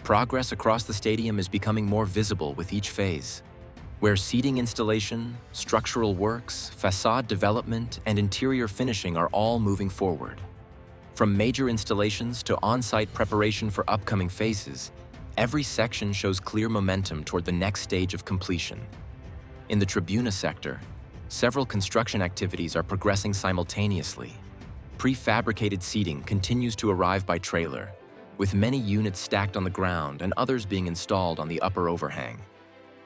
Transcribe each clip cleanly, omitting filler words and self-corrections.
Progress across the stadium is becoming more visible with each phase, where seating installation, structural works, facade development, and interior finishing are all moving forward. From major installations to on-site preparation for upcoming phases, every section shows clear momentum toward the next stage of completion. In the Tribuna sector, several construction activities are progressing simultaneously. Prefabricated seating continues to arrive by trailer, with many units stacked on the ground and others being installed on the upper overhang.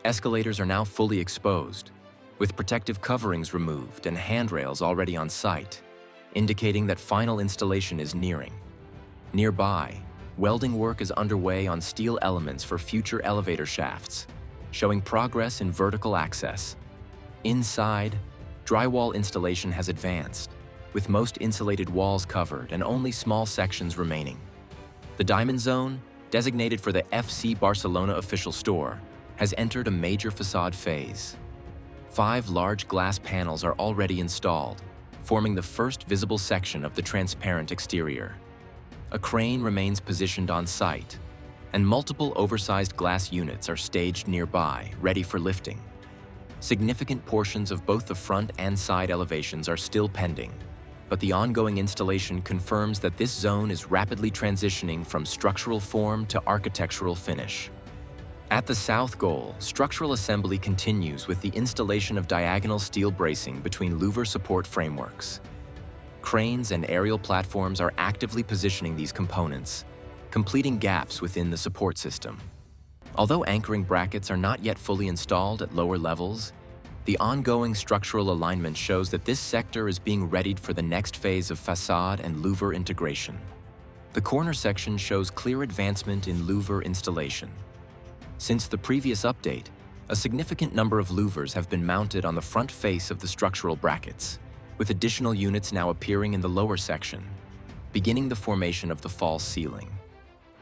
Escalators are now fully exposed, with protective coverings removed and handrails already on site, indicating that final installation is nearing. Nearby, welding work is underway on steel elements for future elevator shafts, showing progress in vertical access. Inside, drywall installation has advanced, with most insulated walls covered and only small sections remaining. The Diamond Zone, designated for the FC Barcelona official store, has entered a major facade phase. 5 large glass panels are already installed, forming the first visible section of the transparent exterior. A crane remains positioned on site, and multiple oversized glass units are staged nearby, ready for lifting. Significant portions of both the front and side elevations are still pending, but the ongoing installation confirms that this zone is rapidly transitioning from structural form to architectural finish. At the south goal, structural assembly continues with the installation of diagonal steel bracing between louver support frameworks. Cranes and aerial platforms are actively positioning these components, completing gaps within the support system. Although anchoring brackets are not yet fully installed at lower levels, the ongoing structural alignment shows that this sector is being readied for the next phase of facade and louver integration. The corner section shows clear advancement in louver installation. Since the previous update, a significant number of louvers have been mounted on the front face of the structural brackets, with additional units now appearing in the lower section, beginning the formation of the false ceiling.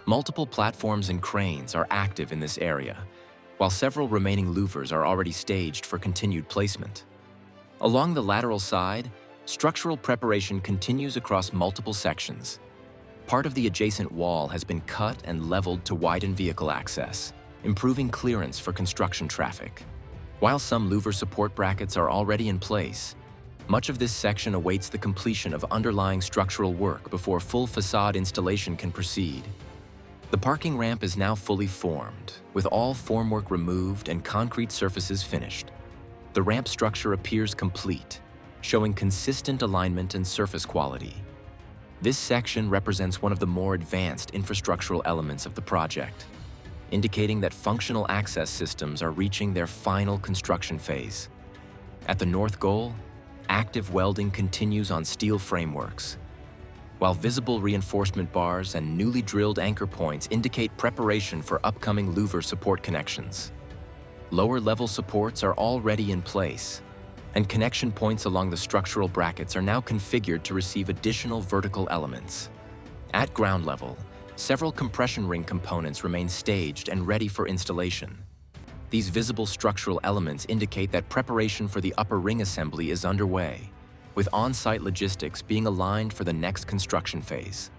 Multiple platforms and cranes are active in this area, while several remaining louvers are already staged for continued placement. Along the lateral side, structural preparation continues across multiple sections. Part of the adjacent wall has been cut and leveled to widen vehicle access, improving clearance for construction traffic. While some louver support brackets are already in place, much of this section awaits the completion of underlying structural work before full facade installation can proceed. The parking ramp is now fully formed, with all formwork removed and concrete surfaces finished. The ramp structure appears complete, showing consistent alignment and surface quality. This section represents one of the more advanced infrastructural elements of the project, indicating that functional access systems are reaching their final construction phase. At the north goal, active welding continues on steel frameworks, while visible reinforcement bars and newly drilled anchor points indicate preparation for upcoming louver support connections. Lower-level supports are already in place, and connection points along the structural brackets are now configured to receive additional vertical elements. At ground level, several compression ring components remain staged and ready for installation. These visible structural elements indicate that preparation for the upper ring assembly is underway, with on-site logistics being aligned for the next construction phase.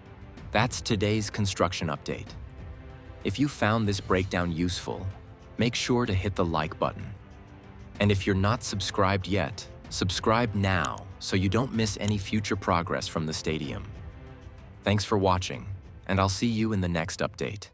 That's today's construction update. If you found this breakdown useful, make sure to hit the like button. And if you're not subscribed yet, subscribe now so you don't miss any future progress from the stadium. Thanks for watching, and I'll see you in the next update.